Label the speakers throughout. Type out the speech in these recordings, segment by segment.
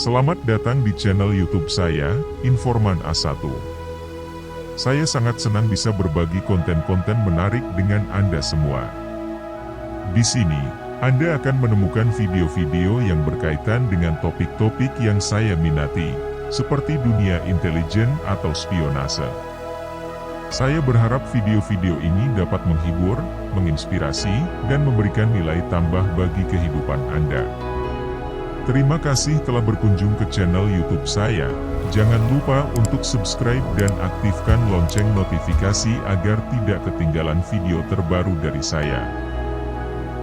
Speaker 1: Selamat datang di channel YouTube saya, Informan A1. Saya sangat senang bisa berbagi konten-konten menarik dengan Anda semua. Di sini, Anda akan menemukan video-video yang berkaitan dengan topik-topik yang saya minati, seperti dunia intelijen atau spionase. Saya berharap video-video ini dapat menghibur, menginspirasi, dan memberikan nilai tambah bagi kehidupan Anda. Terima kasih telah berkunjung ke channel YouTube saya. Jangan lupa untuk subscribe dan aktifkan lonceng notifikasi agar tidak ketinggalan video terbaru dari saya.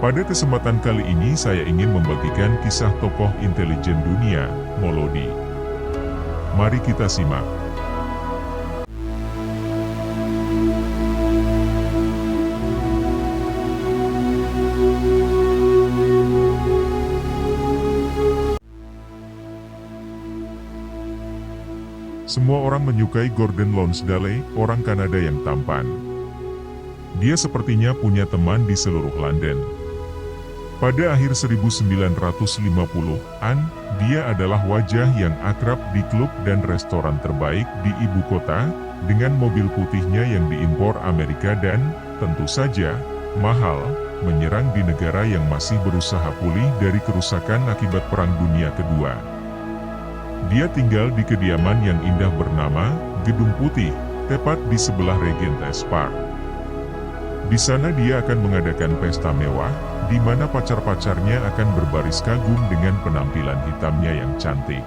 Speaker 1: Pada kesempatan kali ini saya ingin membagikan kisah tokoh intelijen dunia, Molody. Mari kita simak. Semua orang menyukai Gordon Lonsdale, orang Kanada yang tampan. Dia sepertinya punya teman di seluruh London. Pada akhir 1950-an, dia adalah wajah yang akrab di klub dan restoran terbaik di ibu kota, dengan mobil putihnya yang diimpor Amerika dan, tentu saja, mahal, menyerang di negara yang masih berusaha pulih dari kerusakan akibat Perang Dunia Kedua. Dia tinggal di kediaman yang indah bernama Gedung Putih, tepat di sebelah Regent's Park. Di sana dia akan mengadakan pesta mewah, di mana pacar-pacarnya akan berbaris kagum dengan penampilan hitamnya yang cantik.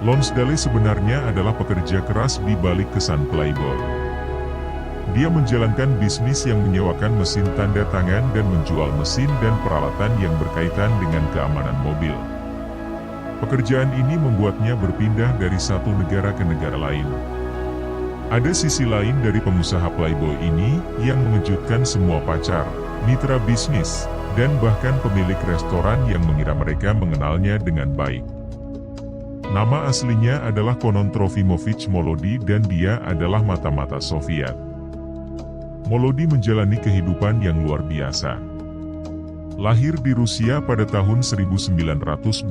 Speaker 1: Lonsdale sebenarnya adalah pekerja keras di balik kesan playboy. Dia menjalankan bisnis yang menyewakan mesin tanda tangan dan menjual mesin dan peralatan yang berkaitan dengan keamanan mobil. Pekerjaan ini membuatnya berpindah dari satu negara ke negara lain. Ada sisi lain dari pengusaha playboy ini yang mengejutkan semua pacar, mitra bisnis, dan bahkan pemilik restoran yang mengira mereka mengenalnya dengan baik. Nama aslinya adalah Konon Trofimovich Molody dan dia adalah mata-mata Soviet. Molody menjalani kehidupan yang luar biasa. Lahir di Rusia pada tahun 1922,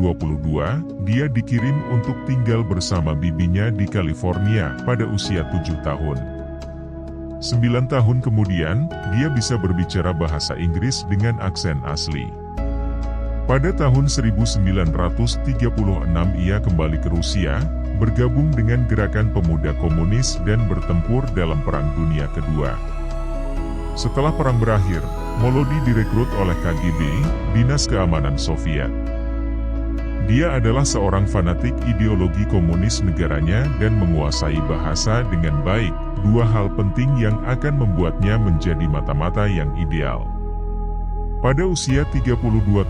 Speaker 1: dia dikirim untuk tinggal bersama bibinya di California pada usia 7 tahun. 9 tahun kemudian, dia bisa berbicara bahasa Inggris dengan aksen asli. Pada tahun 1936 ia kembali ke Rusia, bergabung dengan gerakan pemuda komunis dan bertempur dalam Perang Dunia Kedua. Setelah perang berakhir, Molody direkrut oleh KGB, Dinas Keamanan Soviet. Dia adalah seorang fanatik ideologi komunis negaranya dan menguasai bahasa dengan baik, dua hal penting yang akan membuatnya menjadi mata-mata yang ideal. Pada usia 32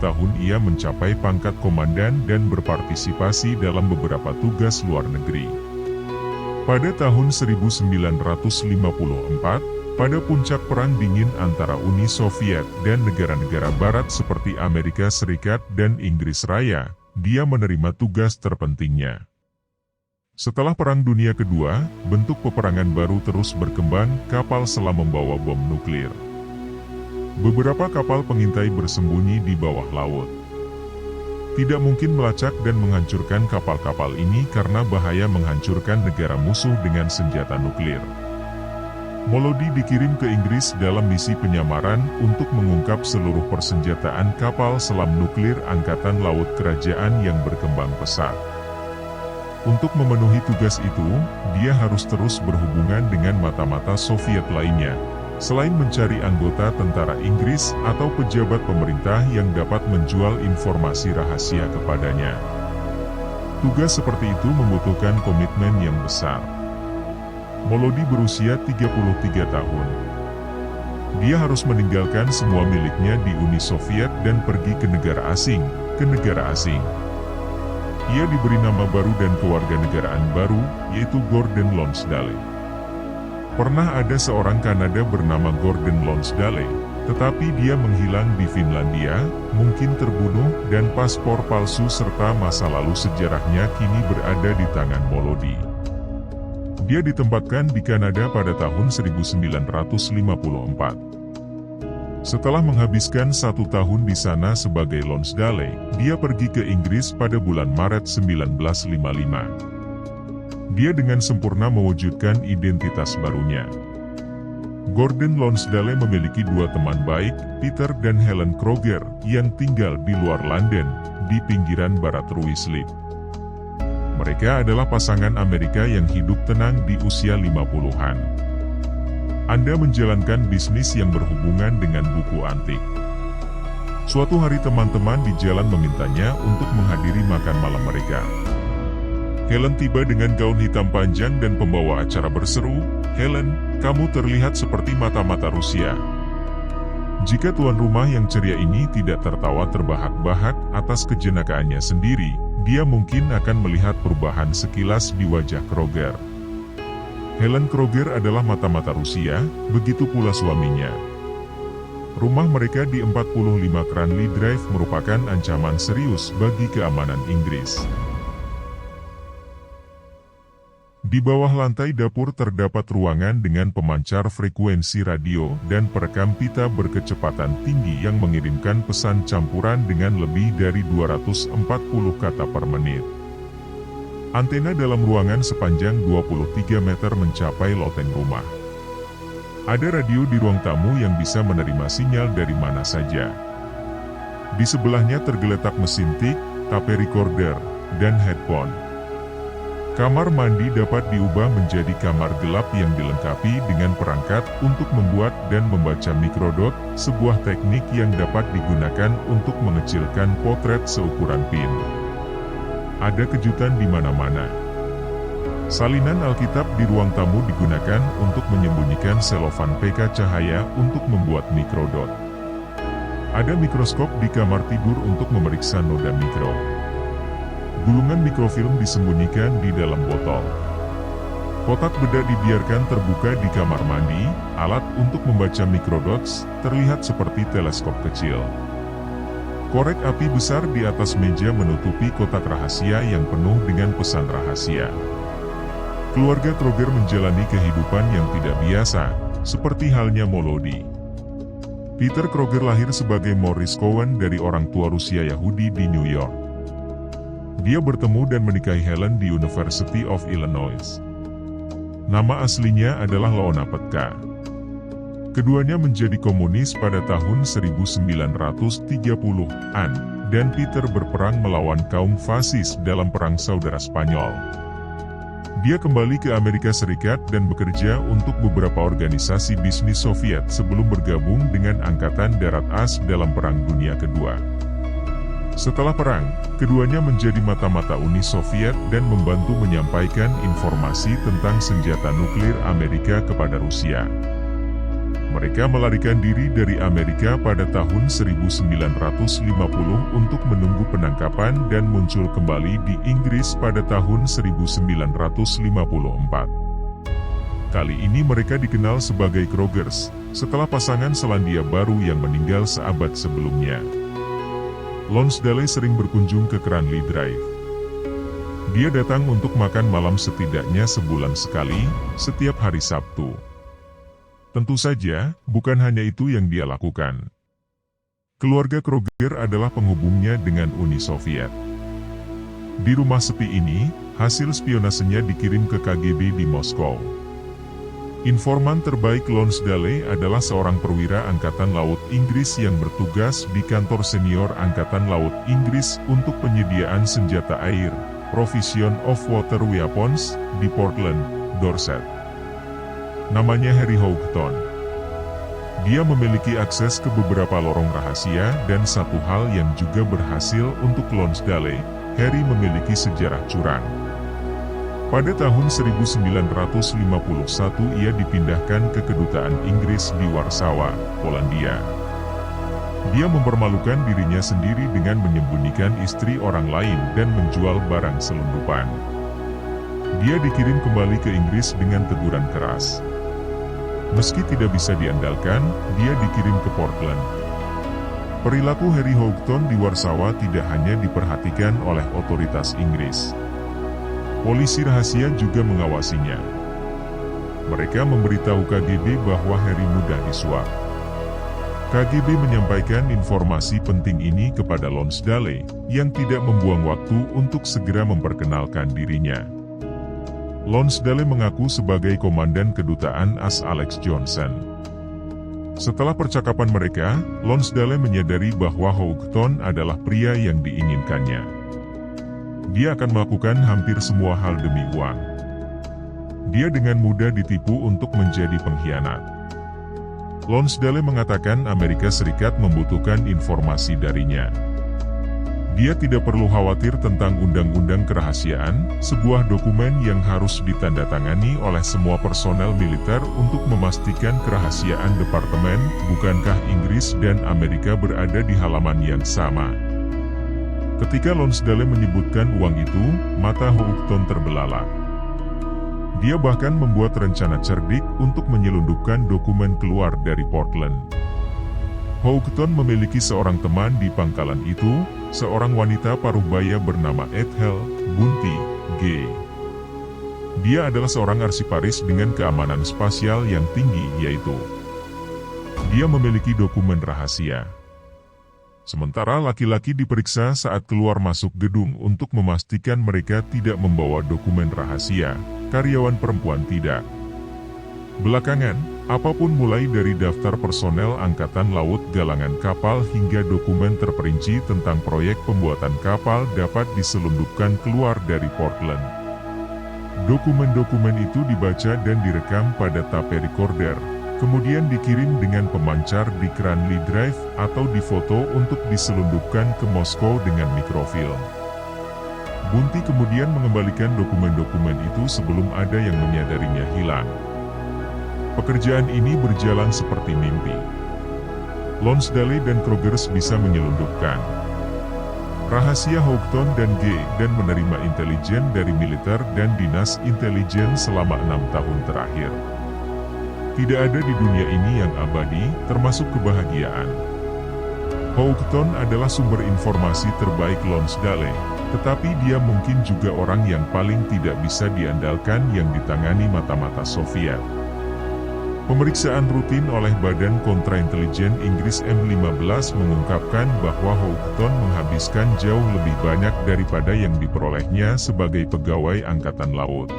Speaker 1: tahun ia mencapai pangkat komandan dan berpartisipasi dalam beberapa tugas luar negeri. Pada tahun 1954, pada puncak Perang Dingin antara Uni Soviet dan negara-negara Barat seperti Amerika Serikat dan Inggris Raya, dia menerima tugas terpentingnya. Setelah Perang Dunia Kedua, bentuk peperangan baru terus berkembang, kapal selam membawa bom nuklir. Beberapa kapal pengintai bersembunyi di bawah laut. Tidak mungkin melacak dan menghancurkan kapal-kapal ini karena bahaya menghancurkan negara musuh dengan senjata nuklir. Molody dikirim ke Inggris dalam misi penyamaran untuk mengungkap seluruh persenjataan kapal selam nuklir Angkatan Laut Kerajaan yang berkembang pesat. Untuk memenuhi tugas itu, dia harus terus berhubungan dengan mata-mata Soviet lainnya, selain mencari anggota tentara Inggris atau pejabat pemerintah yang dapat menjual informasi rahasia kepadanya. Tugas seperti itu membutuhkan komitmen yang besar. Molody berusia 33 tahun. Dia harus meninggalkan semua miliknya di Uni Soviet dan pergi ke negara asing, Ia diberi nama baru dan kewarganegaraan baru, yaitu Gordon Lonsdale. Pernah ada seorang Kanada bernama Gordon Lonsdale, tetapi dia menghilang di Finlandia, mungkin terbunuh, dan paspor palsu serta masa lalu sejarahnya kini berada di tangan Molody. Dia ditempatkan di Kanada pada tahun 1954. Setelah menghabiskan 1 tahun di sana sebagai Lonsdale, dia pergi ke Inggris pada bulan Maret 1955. Dia dengan sempurna mewujudkan identitas barunya. Gordon Lonsdale memiliki 2 teman baik, Peter dan Helen Kroger, yang tinggal di luar London, di pinggiran barat Ruislip. Mereka adalah pasangan Amerika yang hidup tenang di usia 50-an. Anda menjalankan bisnis yang berhubungan dengan buku antik. Suatu hari teman-teman di jalan memintanya untuk menghadiri makan malam mereka. Helen tiba dengan gaun hitam panjang dan pembawa acara berseru, "Helen, kamu terlihat seperti mata-mata Rusia." Jika tuan rumah yang ceria ini tidak tertawa terbahak-bahak atas kejenakaannya sendiri, dia mungkin akan melihat perubahan sekilas di wajah Kroger. Helen Kroger adalah mata-mata Rusia, begitu pula suaminya. Rumah mereka di 45 Cranley Drive merupakan ancaman serius bagi keamanan Inggris. Di bawah lantai dapur terdapat ruangan dengan pemancar frekuensi radio dan perekam pita berkecepatan tinggi yang mengirimkan pesan campuran dengan lebih dari 240 kata per menit. Antena dalam ruangan sepanjang 23 meter mencapai loteng rumah. Ada radio di ruang tamu yang bisa menerima sinyal dari mana saja. Di sebelahnya tergeletak mesin tik, tape recorder, dan headphone. Kamar mandi dapat diubah menjadi kamar gelap yang dilengkapi dengan perangkat untuk membuat dan membaca mikrodot, sebuah teknik yang dapat digunakan untuk mengecilkan potret seukuran pin. Ada kejutan di mana-mana. Salinan Alkitab di ruang tamu digunakan untuk menyembunyikan selofan PK cahaya untuk membuat mikrodot. Ada mikroskop di kamar tidur untuk memeriksa noda mikro. Gulungan mikrofilm disembunyikan di dalam botol. Kotak bedak dibiarkan terbuka di kamar mandi, alat untuk membaca mikrodots terlihat seperti teleskop kecil. Korek api besar di atas meja menutupi kotak rahasia yang penuh dengan pesan rahasia. Keluarga Kroger menjalani kehidupan yang tidak biasa, seperti halnya Molody. Peter Kroger lahir sebagai Morris Cohen dari orang tua Rusia Yahudi di New York. Dia bertemu dan menikahi Helen di University of Illinois. Nama aslinya adalah Lona Petka. Keduanya menjadi komunis pada tahun 1930-an, dan Peter berperang melawan kaum fasis dalam Perang Saudara Spanyol. Dia kembali ke Amerika Serikat dan bekerja untuk beberapa organisasi bisnis Soviet sebelum bergabung dengan Angkatan Darat AS dalam Perang Dunia Kedua. Setelah perang, keduanya menjadi mata-mata Uni Soviet dan membantu menyampaikan informasi tentang senjata nuklir Amerika kepada Rusia. Mereka melarikan diri dari Amerika pada tahun 1950 untuk menunggu penangkapan dan muncul kembali di Inggris pada tahun 1954. Kali ini mereka dikenal sebagai Krogers, setelah pasangan Selandia Baru yang meninggal seabad sebelumnya. Lonsdale sering berkunjung ke Cranley Drive. Dia datang untuk makan malam setidaknya sebulan sekali, setiap hari Sabtu. Tentu saja, bukan hanya itu yang dia lakukan. Keluarga Kroger adalah penghubungnya dengan Uni Soviet. Di rumah sepi ini, hasil spionasenya dikirim ke KGB di Moskow. Informan terbaik Lonsdale adalah seorang perwira Angkatan Laut Inggris yang bertugas di kantor senior Angkatan Laut Inggris untuk penyediaan senjata air, Provision of Water Weapons, di Portland, Dorset. Namanya Harry Houghton. Dia memiliki akses ke beberapa lorong rahasia dan satu hal yang juga berhasil untuk Lonsdale, Harry memiliki sejarah curang. Pada tahun 1951 ia dipindahkan ke kedutaan Inggris di Warsawa, Polandia. Dia mempermalukan dirinya sendiri dengan menyembunyikan istri orang lain dan menjual barang selundupan. Dia dikirim kembali ke Inggris dengan teguran keras. Meski tidak bisa diandalkan, dia dikirim ke Portland. Perilaku Harry Houghton di Warsawa tidak hanya diperhatikan oleh otoritas Inggris. Polisi rahasia juga mengawasinya. Mereka memberitahu KGB bahwa Harry mudah disuap. KGB menyampaikan informasi penting ini kepada Lonsdale, yang tidak membuang waktu untuk segera memperkenalkan dirinya. Lonsdale mengaku sebagai komandan kedutaan AS Alex Johnson. Setelah percakapan mereka, Lonsdale menyadari bahwa Houghton adalah pria yang diinginkannya. Dia akan melakukan hampir semua hal demi uang. Dia dengan mudah ditipu untuk menjadi pengkhianat. Lonsdale mengatakan Amerika Serikat membutuhkan informasi darinya. Dia tidak perlu khawatir tentang undang-undang kerahasiaan, sebuah dokumen yang harus ditandatangani oleh semua personel militer untuk memastikan kerahasiaan departemen. Bukankah Inggris dan Amerika berada di halaman yang sama? Ketika Lonsdale menyebutkan uang itu, mata Houghton terbelalak. Dia bahkan membuat rencana cerdik untuk menyelundupkan dokumen keluar dari Portland. Houghton memiliki seorang teman di pangkalan itu, seorang wanita paruh baya bernama Ethel Bunty G. Dia adalah seorang arsiparis dengan keamanan spasial yang tinggi, yaitu dia memiliki dokumen rahasia. Sementara laki-laki diperiksa saat keluar masuk gedung untuk memastikan mereka tidak membawa dokumen rahasia, karyawan perempuan tidak. Belakangan, apapun mulai dari daftar personel Angkatan Laut galangan kapal hingga dokumen terperinci tentang proyek pembuatan kapal dapat diselundupkan keluar dari Portland. Dokumen-dokumen itu dibaca dan direkam pada tape recorder, kemudian dikirim dengan pemancar di Cranley Drive atau difoto untuk diselundupkan ke Moskow dengan mikrofilm. Bunty kemudian mengembalikan dokumen-dokumen itu sebelum ada yang menyadarinya hilang. Pekerjaan ini berjalan seperti mimpi. Lonsdale dan Krogers bisa menyelundupkan rahasia Houghton dan G dan menerima intelijen dari militer dan dinas intelijen selama 6 tahun terakhir. Tidak ada di dunia ini yang abadi, termasuk kebahagiaan. Houghton adalah sumber informasi terbaik Lonsdale, tetapi dia mungkin juga orang yang paling tidak bisa diandalkan yang ditangani mata-mata Soviet. Pemeriksaan rutin oleh Badan Kontraintelijen Inggris M15 mengungkapkan bahwa Houghton menghabiskan jauh lebih banyak daripada yang diperolehnya sebagai pegawai Angkatan Laut.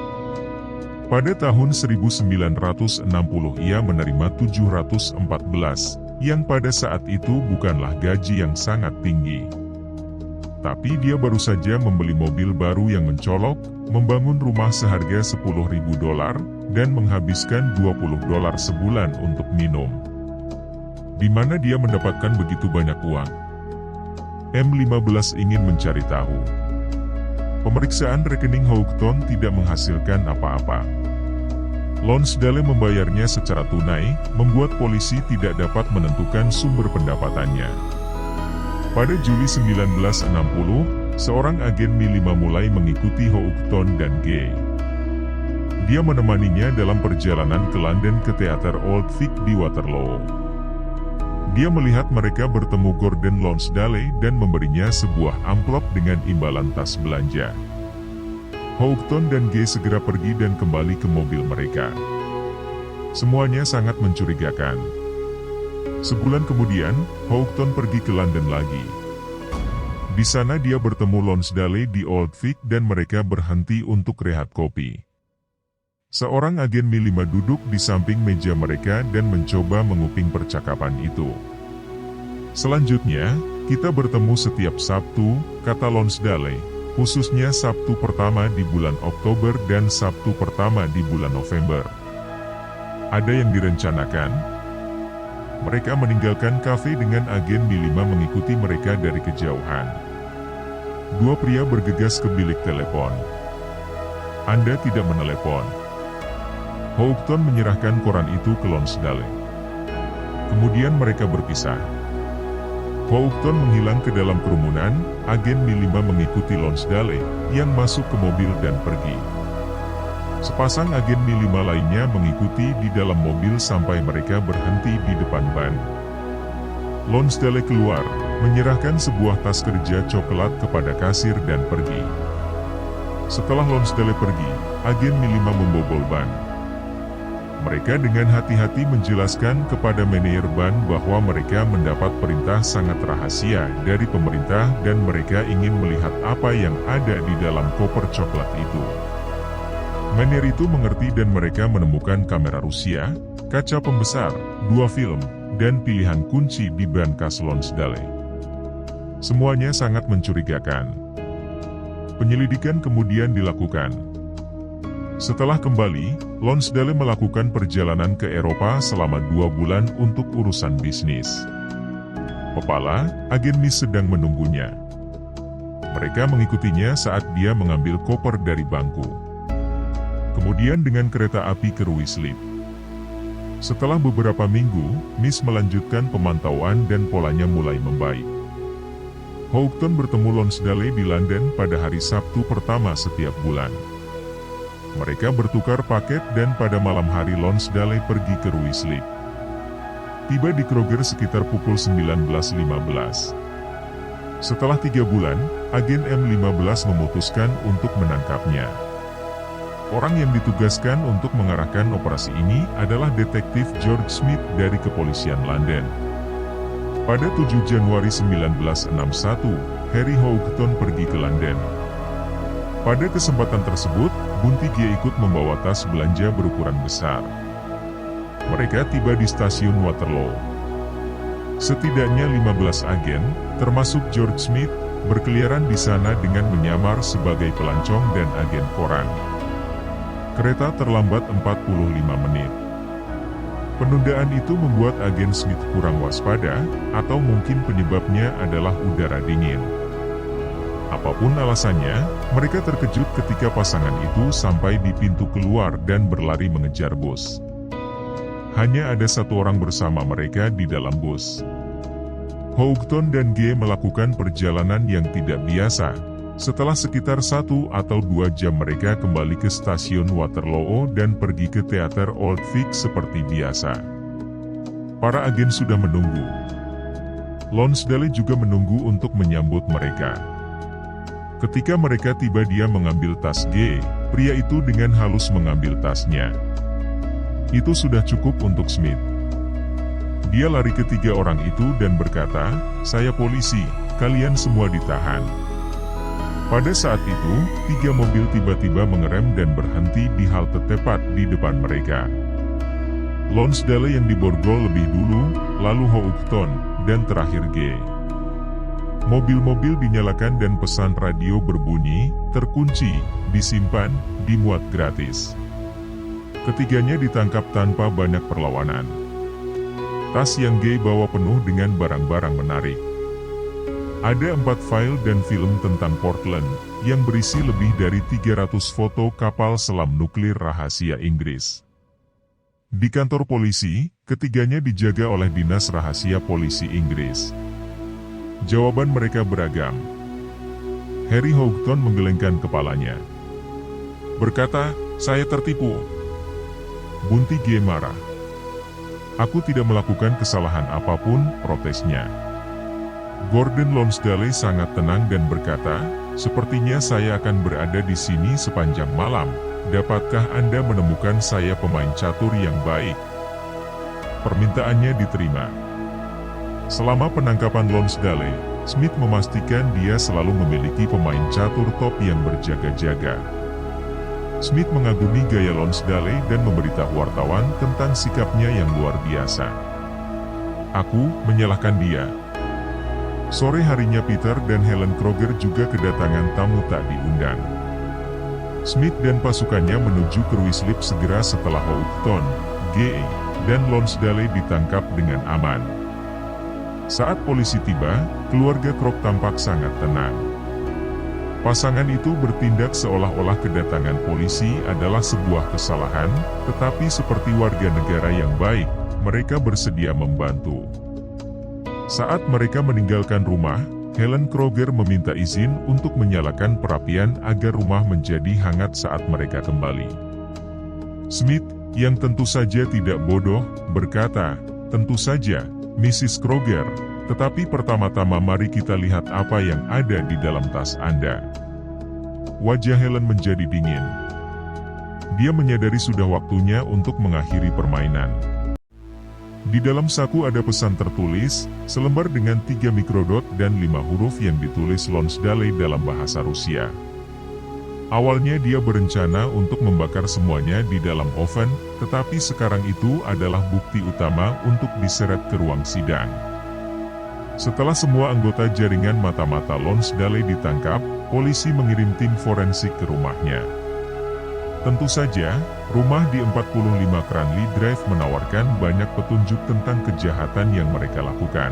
Speaker 1: Pada tahun 1960 ia menerima 714, yang pada saat itu bukanlah gaji yang sangat tinggi. Tapi dia baru saja membeli mobil baru yang mencolok, membangun rumah seharga $10.000, dan menghabiskan $20 sebulan untuk minum. Di mana dia mendapatkan begitu banyak uang? M15 ingin mencari tahu. Pemeriksaan rekening Houghton tidak menghasilkan apa-apa. Lonsdale membayarnya secara tunai, membuat polisi tidak dapat menentukan sumber pendapatannya. Pada Juli 1960, seorang agen Mi-5 mulai mengikuti Houghton dan G. Dia menemaninya dalam perjalanan ke London ke teater Old Vic di Waterloo. Dia melihat mereka bertemu Gordon Lonsdale dan memberinya sebuah amplop dengan imbalan tas belanja. Houghton dan G segera pergi dan kembali ke mobil mereka. Semuanya sangat mencurigakan. Sebulan kemudian, Houghton pergi ke London lagi. Di sana dia bertemu Lonsdale di Old Vic dan mereka berhenti untuk rehat kopi. Seorang agen Mi-5 duduk di samping meja mereka dan mencoba menguping percakapan itu. Selanjutnya, kita bertemu setiap Sabtu, kata Lonsdale, khususnya Sabtu pertama di bulan Oktober dan Sabtu pertama di bulan November. Ada yang direncanakan? Mereka meninggalkan kafe dengan agen Mi-5 mengikuti mereka dari kejauhan. Dua pria bergegas ke bilik telepon. Anda tidak menelepon. Houghton menyerahkan koran itu ke Lonsdale. Kemudian mereka berpisah. Houghton menghilang ke dalam kerumunan, agen Mi-5 mengikuti Lonsdale, yang masuk ke mobil dan pergi. Sepasang agen Mi-5 lainnya mengikuti di dalam mobil sampai mereka berhenti di depan ban. Lonsdale keluar, menyerahkan sebuah tas kerja coklat kepada kasir dan pergi. Setelah Lonsdale pergi, agen Mi-5 membobol ban. Mereka dengan hati-hati menjelaskan kepada manajer ban bahwa mereka mendapat perintah sangat rahasia dari pemerintah dan mereka ingin melihat apa yang ada di dalam koper coklat itu. Manajer itu mengerti dan mereka menemukan kamera Rusia, kaca pembesar, 2 film, dan pilihan kunci di brankas Lonsdale. Semuanya sangat mencurigakan. Penyelidikan kemudian dilakukan. Setelah kembali, Lonsdale melakukan perjalanan ke Eropa selama 2 bulan untuk urusan bisnis. Kepala, agen MI sedang menunggunya. Mereka mengikutinya saat dia mengambil koper dari bangku. Kemudian dengan kereta api ke Ruislip. Setelah beberapa minggu, MI melanjutkan pemantauan dan polanya mulai membaik. Houghton bertemu Lonsdale di London pada hari Sabtu pertama setiap bulan. Mereka bertukar paket dan pada malam hari Lonsdale pergi ke Ruislip. Tiba di Kroger sekitar pukul 19.15. Setelah 3 bulan, agen M15 memutuskan untuk menangkapnya. Orang yang ditugaskan untuk mengarahkan operasi ini adalah detektif George Smith dari kepolisian London. Pada 7 Januari 1961, Harry Houghton pergi ke London. Pada kesempatan tersebut, Bunty G ikut membawa tas belanja berukuran besar. Mereka tiba di stasiun Waterloo. Setidaknya 15 agen, termasuk George Smith, berkeliaran di sana dengan menyamar sebagai pelancong dan agen koran. Kereta terlambat 45 menit. Penundaan itu membuat agen Smith kurang waspada, atau mungkin penyebabnya adalah udara dingin. Apapun alasannya, mereka terkejut ketika pasangan itu sampai di pintu keluar dan berlari mengejar bus. Hanya ada 1 orang bersama mereka di dalam bus. Houghton dan G melakukan perjalanan yang tidak biasa. Setelah sekitar 1 atau 2 jam mereka kembali ke stasiun Waterloo dan pergi ke teater Old Vic seperti biasa. Para agen sudah menunggu. Lonsdale juga menunggu untuk menyambut mereka. Ketika mereka tiba dia mengambil tas G, pria itu dengan halus mengambil tasnya. Itu sudah cukup untuk Smith. Dia lari ke 3 orang itu dan berkata, "Saya polisi, kalian semua ditahan." Pada saat itu, 3 mobil tiba-tiba mengerem dan berhenti di halte tepat di depan mereka. Lonsdale yang diborgol lebih dulu, lalu Houghton, dan terakhir G. Mobil-mobil dinyalakan dan pesan radio berbunyi, terkunci, disimpan, dimuat gratis. Ketiganya ditangkap tanpa banyak perlawanan. Tas yang G bawa penuh dengan barang-barang menarik. Ada 4 file dan film tentang Portland, yang berisi lebih dari 300 foto kapal selam nuklir rahasia Inggris. Di kantor polisi, ketiganya dijaga oleh Dinas Rahasia Polisi Inggris. Jawaban mereka beragam. Harry Houghton menggelengkan kepalanya. Berkata, "Saya tertipu." Bunty G marah. "Aku tidak melakukan kesalahan apapun," protesnya. Gordon Lonsdale sangat tenang dan berkata, "Sepertinya saya akan berada di sini sepanjang malam. Dapatkah Anda menemukan saya pemain catur yang baik?" Permintaannya diterima. Selama penangkapan Lonsdale, Smith memastikan dia selalu memiliki pemain catur top yang berjaga-jaga. Smith mengagumi gaya Lonsdale dan memberitahu wartawan tentang sikapnya yang luar biasa. "Aku menyalahkan dia." Sore harinya Peter dan Helen Kroger juga kedatangan tamu tak diundang. Smith dan pasukannya menuju ke Ruislip segera setelah Houghton, G, dan Lonsdale ditangkap dengan aman. Saat polisi tiba, keluarga Krog tampak sangat tenang. Pasangan itu bertindak seolah-olah kedatangan polisi adalah sebuah kesalahan, tetapi seperti warga negara yang baik, mereka bersedia membantu. Saat mereka meninggalkan rumah, Helen Kroger meminta izin untuk menyalakan perapian agar rumah menjadi hangat saat mereka kembali. Smith, yang tentu saja tidak bodoh, berkata, "Tentu saja, Mrs. Kroger, tetapi pertama-tama mari kita lihat apa yang ada di dalam tas Anda." Wajah Helen menjadi dingin. Dia menyadari sudah waktunya untuk mengakhiri permainan. Di dalam saku ada pesan tertulis, selembar dengan 3 mikrodot dan 5 huruf yang ditulis Lonsdale dalam bahasa Rusia. Awalnya dia berencana untuk membakar semuanya di dalam oven, tetapi sekarang itu adalah bukti utama untuk diseret ke ruang sidang. Setelah semua anggota jaringan mata-mata Lonsdale ditangkap, polisi mengirim tim forensik ke rumahnya. Tentu saja, rumah di 45 Cranley Drive menawarkan banyak petunjuk tentang kejahatan yang mereka lakukan.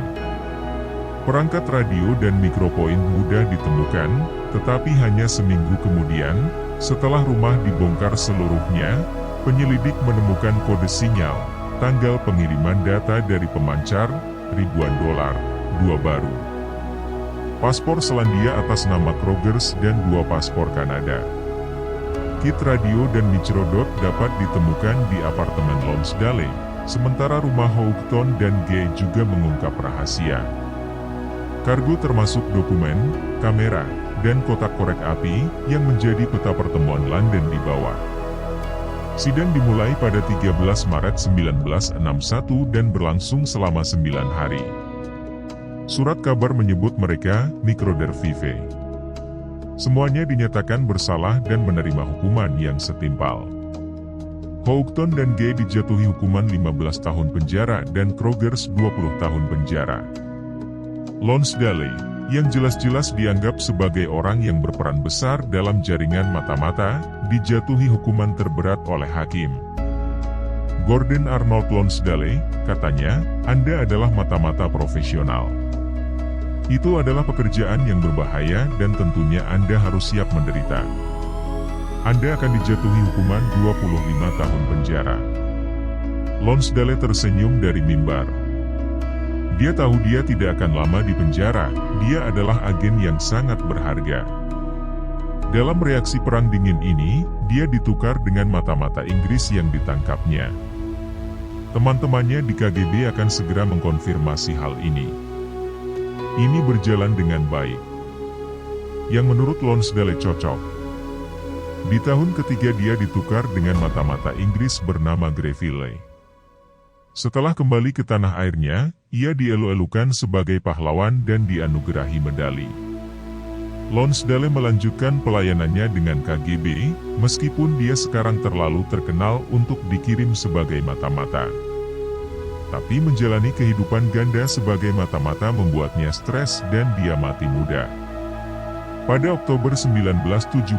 Speaker 1: Perangkat radio dan mikropoint mudah ditemukan, tetapi hanya seminggu kemudian, setelah rumah dibongkar seluruhnya, penyelidik menemukan kode sinyal, tanggal pengiriman data dari pemancar, ribuan dolar, 2 baru. Paspor Selandia atas nama Krogers dan 2 paspor Kanada. Kit radio dan microdot dapat ditemukan di apartemen Lonsdale, sementara rumah Houghton dan Gay juga mengungkap rahasia. Kargo termasuk dokumen, kamera, dan kotak korek api yang menjadi peta pertemuan London di bawah. Sidang dimulai pada 13 Maret 1961 dan berlangsung selama 9 hari. Surat kabar menyebut mereka Microder Vive. Semuanya dinyatakan bersalah dan menerima hukuman yang setimpal. Houghton dan Gay dijatuhi hukuman 15 tahun penjara dan Krogers 20 tahun penjara. Lonsdale, yang jelas-jelas dianggap sebagai orang yang berperan besar dalam jaringan mata-mata, dijatuhi hukuman terberat oleh hakim. Gordon Arnold Lonsdale, katanya, "Anda adalah mata-mata profesional. Itu adalah pekerjaan yang berbahaya dan tentunya Anda harus siap menderita. Anda akan dijatuhi hukuman 25 tahun penjara." Lonsdale tersenyum dari mimbar. Dia tahu dia tidak akan lama di penjara, dia adalah agen yang sangat berharga. Dalam reaksi perang dingin ini, dia ditukar dengan mata-mata Inggris yang ditangkapnya. Teman-temannya di KGB akan segera mengkonfirmasi hal ini. Ini berjalan dengan baik. Yang menurut Lonsdale cocok. Di tahun ketiga dia ditukar dengan mata-mata Inggris bernama Greville. Setelah kembali ke tanah airnya, ia dielu-elukan sebagai pahlawan dan dianugerahi medali. Lonsdale melanjutkan pelayanannya dengan KGB, meskipun dia sekarang terlalu terkenal untuk dikirim sebagai mata-mata. Tapi menjalani kehidupan ganda sebagai mata-mata membuatnya stres dan dia mati muda. Pada Oktober 1970,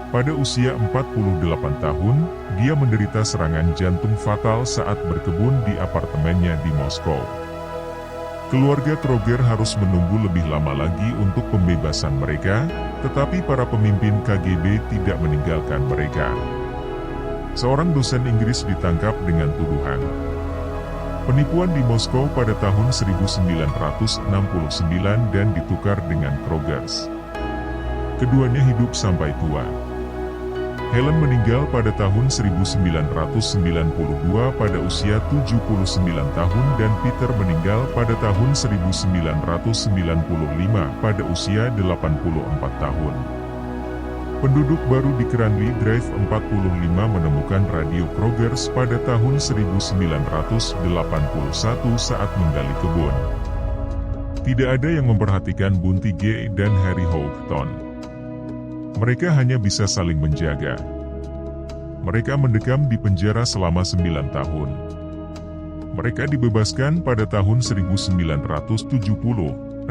Speaker 1: pada usia 48 tahun, dia menderita serangan jantung fatal saat berkebun di apartemennya di Moskow. Keluarga Kroger harus menunggu lebih lama lagi untuk pembebasan mereka, tetapi para pemimpin KGB tidak meninggalkan mereka. Seorang dosen Inggris ditangkap dengan tuduhan penipuan di Moskow pada tahun 1969 dan ditukar dengan Krogers. Keduanya hidup sampai tua. Helen meninggal pada tahun 1992 pada usia 79 tahun dan Peter meninggal pada tahun 1995 pada usia 84 tahun. Penduduk baru di Cranley Drive 45 menemukan radio Krogers pada tahun 1981 saat menggali kebun. Tidak ada yang memperhatikan Bunty Gay dan Harry Houghton. Mereka hanya bisa saling menjaga. Mereka mendekam di penjara selama 9 tahun. Mereka dibebaskan pada tahun 1970,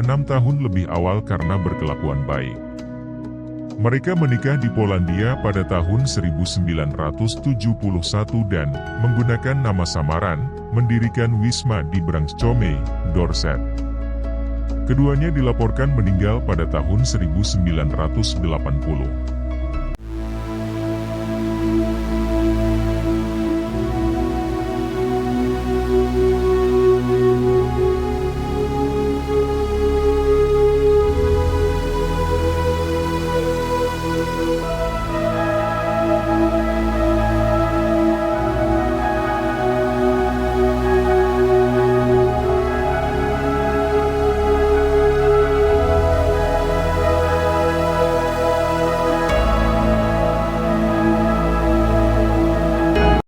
Speaker 1: 6 tahun lebih awal karena berkelakuan baik. Mereka menikah di Polandia pada tahun 1971 dan, menggunakan nama samaran, mendirikan Wisma di Branxholme, Dorset. Keduanya dilaporkan meninggal pada tahun 1980.